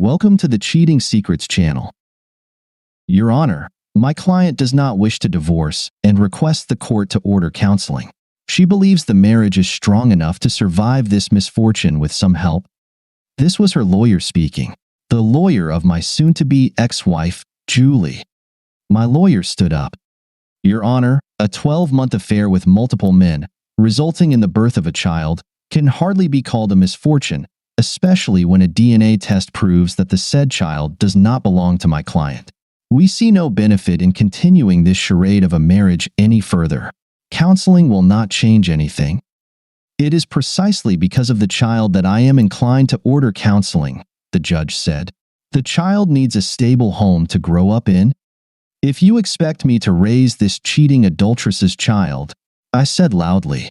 Welcome to the Cheating Secrets channel. Your Honor, my client does not wish to divorce and requests the court to order counseling. She believes the marriage is strong enough to survive this misfortune with some help. This was her lawyer speaking, the lawyer of my soon-to-be ex-wife, Julie. My lawyer stood up. Your Honor, a 12-month affair with multiple men, resulting in the birth of a child, can hardly be called a misfortune, especially when a DNA test proves that the said child does not belong to my client. We see no benefit in continuing this charade of a marriage any further. Counseling will not change anything. It is precisely because of the child that I am inclined to order counseling, the judge said. The child needs a stable home to grow up in. If you expect me to raise this cheating adulteress's child, I said loudly.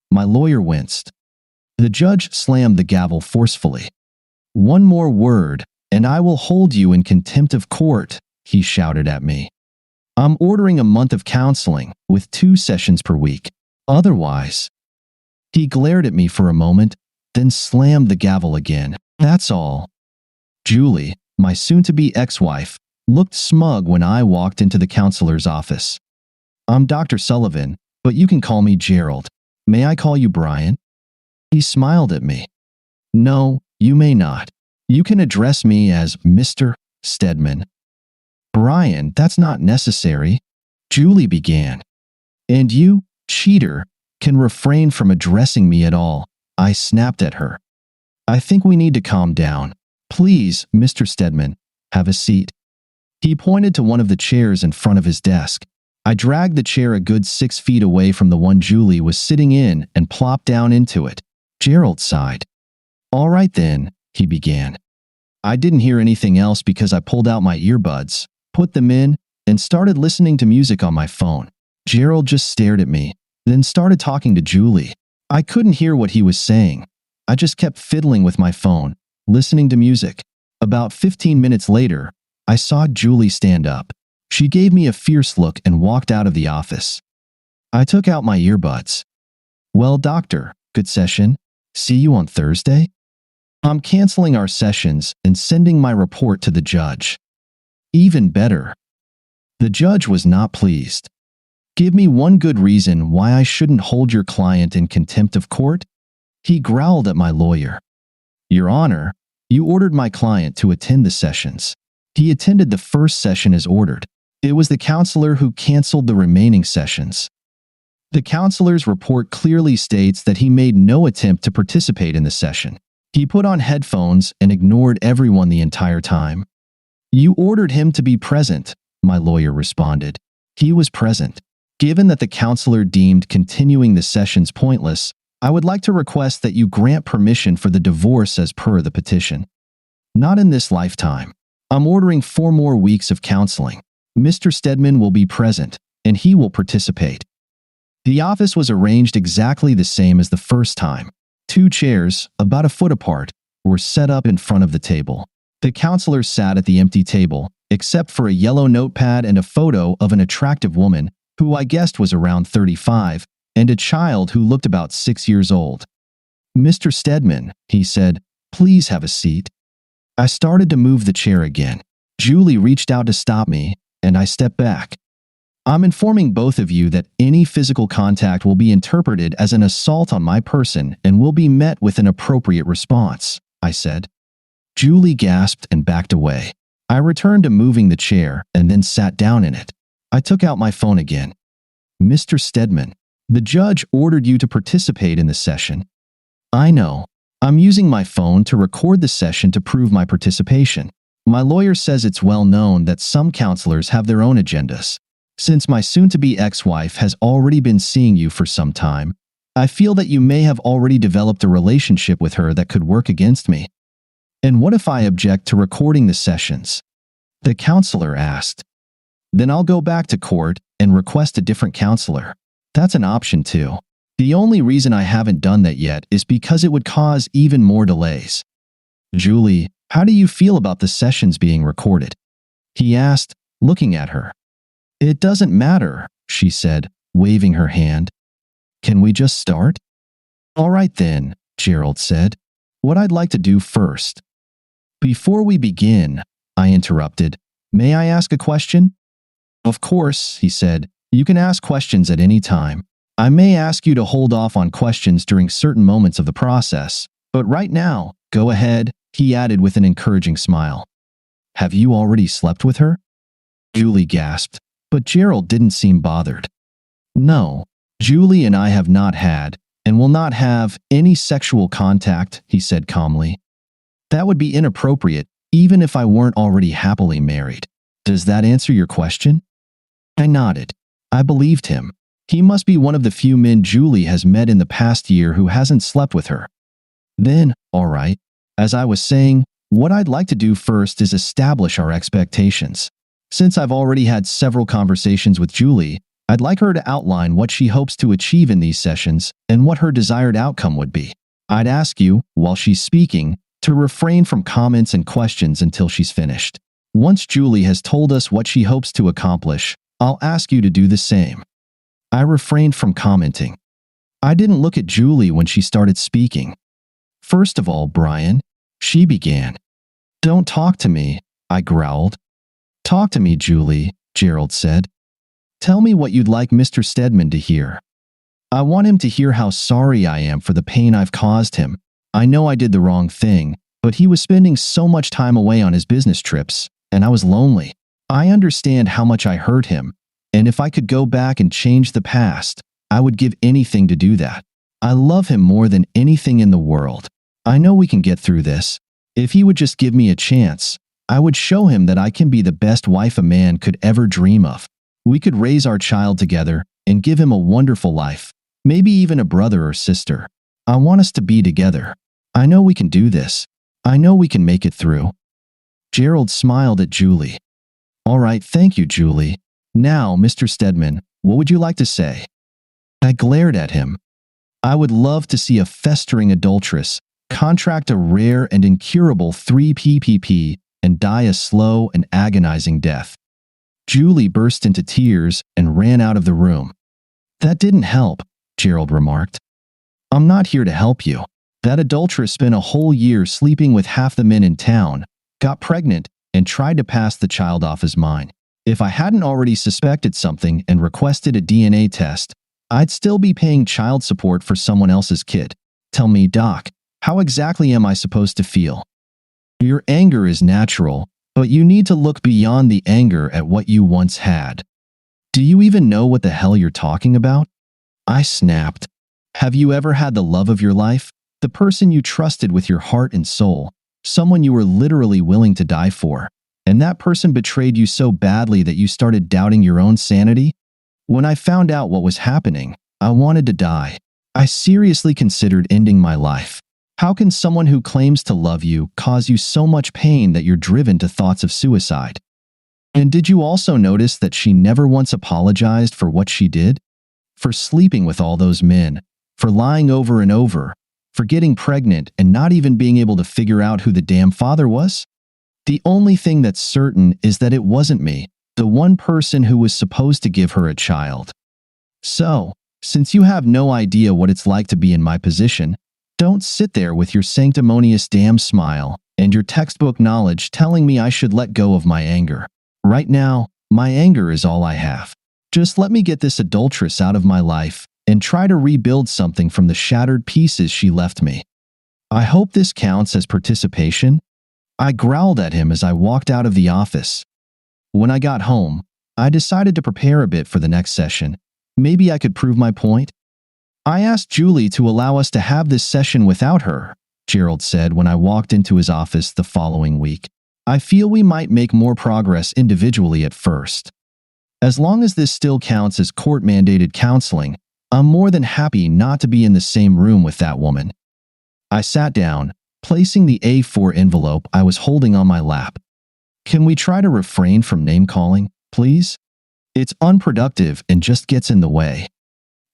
My lawyer winced. The judge slammed the gavel forcefully. One more word, and I will hold you in contempt of court, he shouted at me. I'm ordering a month of counseling, with 2 sessions per week. Otherwise, he glared at me for a moment, then slammed the gavel again. That's all. Julie, my soon-to-be ex-wife, looked smug when I walked into the counselor's office. I'm Dr. Sullivan, but you can call me Gerald. May I call you Brian? He smiled at me. No, you may not. You can address me as Mr. Stedman. Brian, that's not necessary, Julie began. And you, cheater, can refrain from addressing me at all, I snapped at her. I think we need to calm down. Please, Mr. Stedman, have a seat. He pointed to one of the chairs in front of his desk. I dragged the chair a good 6 feet away from the one Julie was sitting in and plopped down into it. Gerald sighed. All right then, he began. I didn't hear anything else because I pulled out my earbuds, put them in, and started listening to music on my phone. Gerald just stared at me, then started talking to Julie. I couldn't hear what he was saying. I just kept fiddling with my phone, listening to music. About 15 minutes later, I saw Julie stand up. She gave me a fierce look and walked out of the office. I took out my earbuds. Well, doctor, good session. See you on Thursday? I'm canceling our sessions and sending my report to the judge. Even better. The judge was not pleased. Give me one good reason why I shouldn't hold your client in contempt of court? He growled at my lawyer. Your Honor, you ordered my client to attend the sessions. He attended the first session as ordered. It was the counselor who canceled the remaining sessions. The counselor's report clearly states that he made no attempt to participate in the session. He put on headphones and ignored everyone the entire time. You ordered him to be present, my lawyer responded. He was present. Given that the counselor deemed continuing the sessions pointless, I would like to request that you grant permission for the divorce as per the petition. Not in this lifetime. I'm ordering 4 more weeks of counseling. Mr. Stedman will be present, and he will participate. The office was arranged exactly the same as the first time. 2 chairs, about a foot apart, were set up in front of the table. The counselor sat at the empty table, except for a yellow notepad and a photo of an attractive woman, who I guessed was around 35, and a child who looked about 6 years old. Mr. Stedman, he said, please have a seat. I started to move the chair again. Julie reached out to stop me, and I stepped back. I'm informing both of you that any physical contact will be interpreted as an assault on my person and will be met with an appropriate response, I said. Julie gasped and backed away. I returned to moving the chair and then sat down in it. I took out my phone again. Mr. Stedman, the judge ordered you to participate in the session. I know. I'm using my phone to record the session to prove my participation. My lawyer says it's well known that some counselors have their own agendas. Since my soon-to-be ex-wife has already been seeing you for some time, I feel that you may have already developed a relationship with her that could work against me. And what if I object to recording the sessions? The counselor asked. Then I'll go back to court and request a different counselor. That's an option too. The only reason I haven't done that yet is because it would cause even more delays. Julie, how do you feel about the sessions being recorded? He asked, looking at her. It doesn't matter, she said, waving her hand. Can we just start? All right then, Gerald said. What I'd like to do first. Before we begin, I interrupted, may I ask a question? Of course, he said. You can ask questions at any time. I may ask you to hold off on questions during certain moments of the process, but right now, go ahead, he added with an encouraging smile. Have you already slept with her? Julie gasped, but Gerald didn't seem bothered. No, Julie and I have not had, and will not have, any sexual contact, he said calmly. That would be inappropriate, even if I weren't already happily married. Does that answer your question? I nodded. I believed him. He must be one of the few men Julie has met in the past year who hasn't slept with her. Then, all right, as I was saying, what I'd like to do first is establish our expectations. Since I've already had several conversations with Julie, I'd like her to outline what she hopes to achieve in these sessions and what her desired outcome would be. I'd ask you, while she's speaking, to refrain from comments and questions until she's finished. Once Julie has told us what she hopes to accomplish, I'll ask you to do the same. I refrained from commenting. I didn't look at Julie when she started speaking. First of all, Brian, she began. Don't talk to me, I growled. Talk to me, Julie, Gerald said. Tell me what you'd like Mr. Stedman to hear. I want him to hear how sorry I am for the pain I've caused him. I know I did the wrong thing, but he was spending so much time away on his business trips, and I was lonely. I understand how much I hurt him, and if I could go back and change the past, I would give anything to do that. I love him more than anything in the world. I know we can get through this. If he would just give me a chance, I would show him that I can be the best wife a man could ever dream of. We could raise our child together and give him a wonderful life, maybe even a brother or sister. I want us to be together. I know we can do this. I know we can make it through. Gerald smiled at Julie. All right, thank you, Julie. Now, Mr. Stedman, what would you like to say? I glared at him. I would love to see a festering adulteress contract a rare and incurable 3PPP and die a slow and agonizing death. Julie burst into tears and ran out of the room. That didn't help, Gerald remarked. I'm not here to help you. That adulteress spent a whole year sleeping with half the men in town, got pregnant, and tried to pass the child off as mine. If I hadn't already suspected something and requested a DNA test, I'd still be paying child support for someone else's kid. Tell me, Doc, how exactly am I supposed to feel? Your anger is natural, but you need to look beyond the anger at what you once had. Do you even know what the hell you're talking about? I snapped. Have you ever had the love of your life? The person you trusted with your heart and soul, someone you were literally willing to die for, and that person betrayed you so badly that you started doubting your own sanity? When I found out what was happening, I wanted to die. I seriously considered ending my life. How can someone who claims to love you cause you so much pain that you're driven to thoughts of suicide? And did you also notice that she never once apologized for what she did? For sleeping with all those men, for lying over and over, for getting pregnant and not even being able to figure out who the damn father was? The only thing that's certain is that it wasn't me, the one person who was supposed to give her a child. So, since you have no idea what it's like to be in my position, don't sit there with your sanctimonious damn smile and your textbook knowledge telling me I should let go of my anger. Right now, my anger is all I have. Just let me get this adulteress out of my life and try to rebuild something from the shattered pieces she left me. I hope this counts as participation. I growled at him as I walked out of the office. When I got home, I decided to prepare a bit for the next session. Maybe I could prove my point. I asked Julie to allow us to have this session without her, Gerald said when I walked into his office the following week. I feel we might make more progress individually at first. As long as this still counts as court-mandated counseling, I'm more than happy not to be in the same room with that woman. I sat down, placing the A4 envelope I was holding on my lap. Can we try to refrain from name-calling, please? It's unproductive and just gets in the way.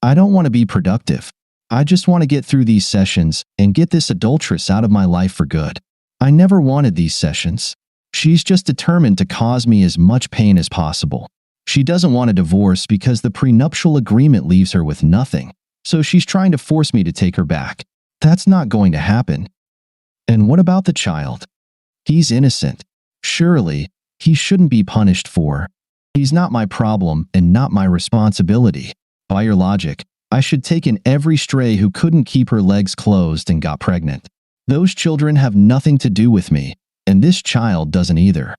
I don't want to be productive. I just want to get through these sessions and get this adulteress out of my life for good. I never wanted these sessions. She's just determined to cause me as much pain as possible. She doesn't want a divorce because the prenuptial agreement leaves her with nothing, so she's trying to force me to take her back. That's not going to happen. And what about the child? He's innocent. Surely, he shouldn't be punished for. He's not my problem and not my responsibility. By your logic, I should take in every stray who couldn't keep her legs closed and got pregnant. Those children have nothing to do with me, and this child doesn't either.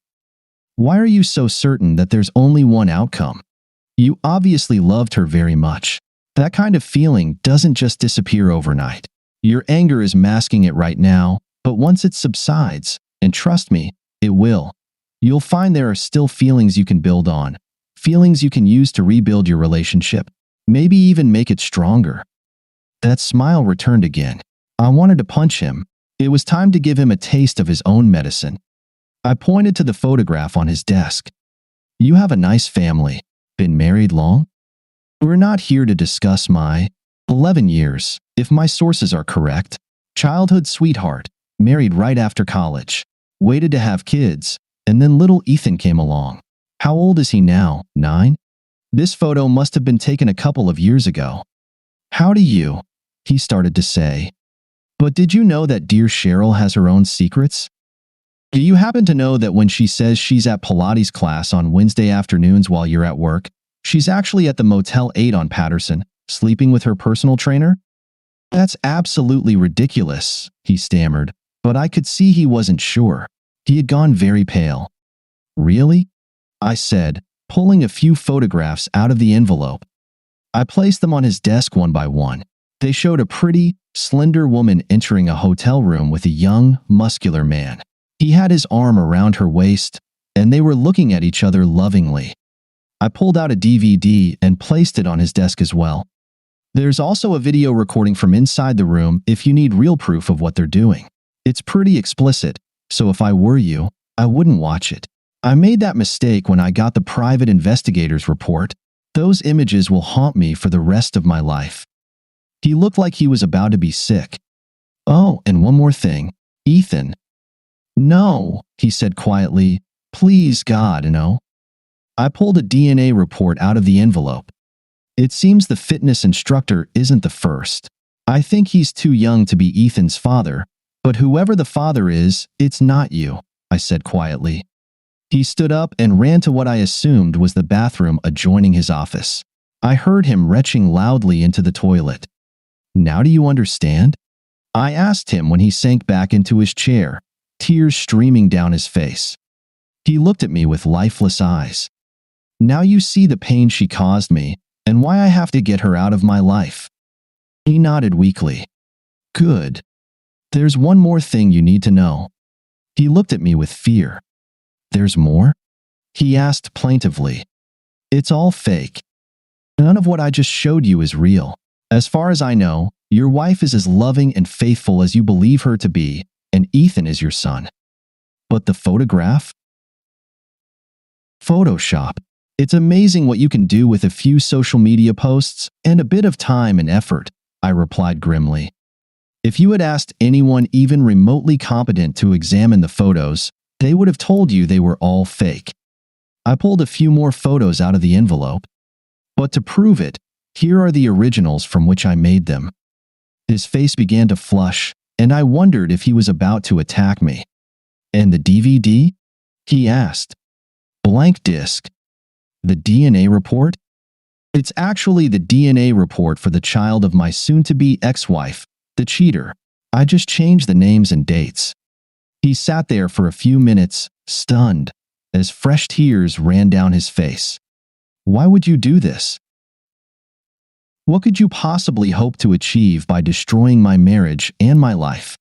Why are you so certain that there's only one outcome? You obviously loved her very much. That kind of feeling doesn't just disappear overnight. Your anger is masking it right now, but once it subsides, and trust me, it will, you'll find there are still feelings you can build on, feelings you can use to rebuild your relationship, maybe even make it stronger. That smile returned again. I wanted to punch him. It was time to give him a taste of his own medicine. I pointed to the photograph on his desk. You have a nice family. Been married long? We're not here to discuss my 11 years, if my sources are correct. Childhood sweetheart, married right after college, waited to have kids, and then little Ethan came along. How old is he now? 9? This photo must have been taken a couple of years ago. How do you? He started to say. But did you know that dear Cheryl has her own secrets? Do you happen to know that when she says she's at Pilates class on Wednesday afternoons while you're at work, she's actually at the Motel 8 on Patterson, sleeping with her personal trainer? That's absolutely ridiculous, he stammered, but I could see he wasn't sure. He had gone very pale. Really? I said, pulling a few photographs out of the envelope. I placed them on his desk one by one. They showed a pretty, slender woman entering a hotel room with a young, muscular man. He had his arm around her waist, and they were looking at each other lovingly. I pulled out a DVD and placed it on his desk as well. There's also a video recording from inside the room if you need real proof of what they're doing. It's pretty explicit, so if I were you, I wouldn't watch it. I made that mistake when I got the private investigator's report. Those images will haunt me for the rest of my life. He looked like he was about to be sick. Oh, and one more thing. Ethan. No, he said quietly. Please, God, no. I pulled a DNA report out of the envelope. It seems the fitness instructor isn't the first. I think he's too young to be Ethan's father, but whoever the father is, it's not you, I said quietly. He stood up and ran to what I assumed was the bathroom adjoining his office. I heard him retching loudly into the toilet. Now do you understand? I asked him when he sank back into his chair, tears streaming down his face. He looked at me with lifeless eyes. Now you see the pain she caused me and why I have to get her out of my life. He nodded weakly. Good. There's one more thing you need to know. He looked at me with fear. There's more? He asked plaintively. It's all fake. None of what I just showed you is real. As far as I know, your wife is as loving and faithful as you believe her to be, and Ethan is your son. But the photograph? Photoshop. It's amazing what you can do with a few social media posts and a bit of time and effort, I replied grimly. If you had asked anyone even remotely competent to examine the photos, they would have told you they were all fake. I pulled a few more photos out of the envelope. But to prove it, here are the originals from which I made them. His face began to flush, and I wondered if he was about to attack me. And the DVD? He asked. Blank disc. The DNA report? It's actually the DNA report for the child of my soon-to-be ex-wife, the cheater. I just changed the names and dates. He sat there for a few minutes, stunned, as fresh tears ran down his face. Why would you do this? What could you possibly hope to achieve by destroying my marriage and my life?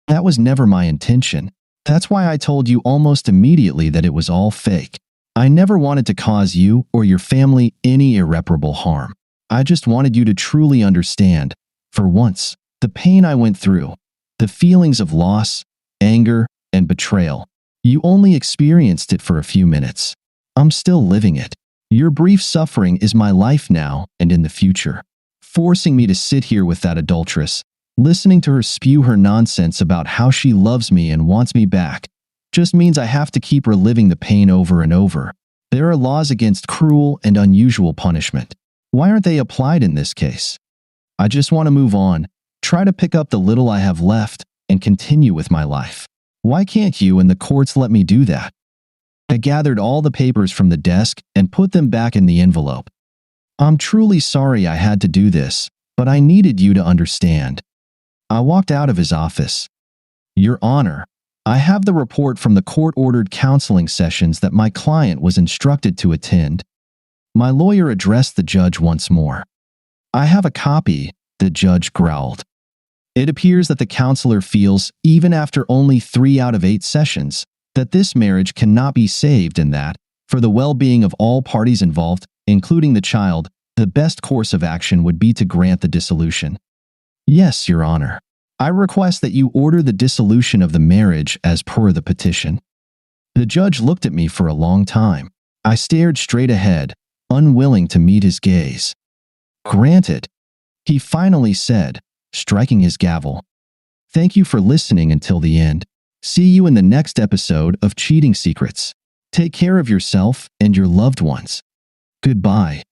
That was never my intention. That's why I told you almost immediately that it was all fake. I never wanted to cause you or your family any irreparable harm. I just wanted you to truly understand, for once, the pain I went through, the feelings of loss, anger, and betrayal. You only experienced it for a few minutes. I'm still living it. Your brief suffering is my life now and in the future. Forcing me to sit here with that adulteress, listening to her spew her nonsense about how she loves me and wants me back, just means I have to keep reliving the pain over and over. There are laws against cruel and unusual punishment. Why aren't they applied in this case? I just want to move on, try to pick up the little I have left, and continue with my life. Why can't you and the courts let me do that? I gathered all the papers from the desk and put them back in the envelope. I'm truly sorry I had to do this, but I needed you to understand. I walked out of his office. Your Honor, I have the report from the court-ordered counseling sessions that my client was instructed to attend. My lawyer addressed the judge once more. I have a copy, the judge growled. It appears that the counselor feels, even after only 3 out of 8 sessions, that this marriage cannot be saved and that, for the well-being of all parties involved, including the child, the best course of action would be to grant the dissolution. Yes, Your Honor. I request that you order the dissolution of the marriage as per the petition. The judge looked at me for a long time. I stared straight ahead, unwilling to meet his gaze. Granted, he finally said, striking his gavel. Thank you for listening until the end. See you in the next episode of Cheating Secrets. Take care of yourself and your loved ones. Goodbye.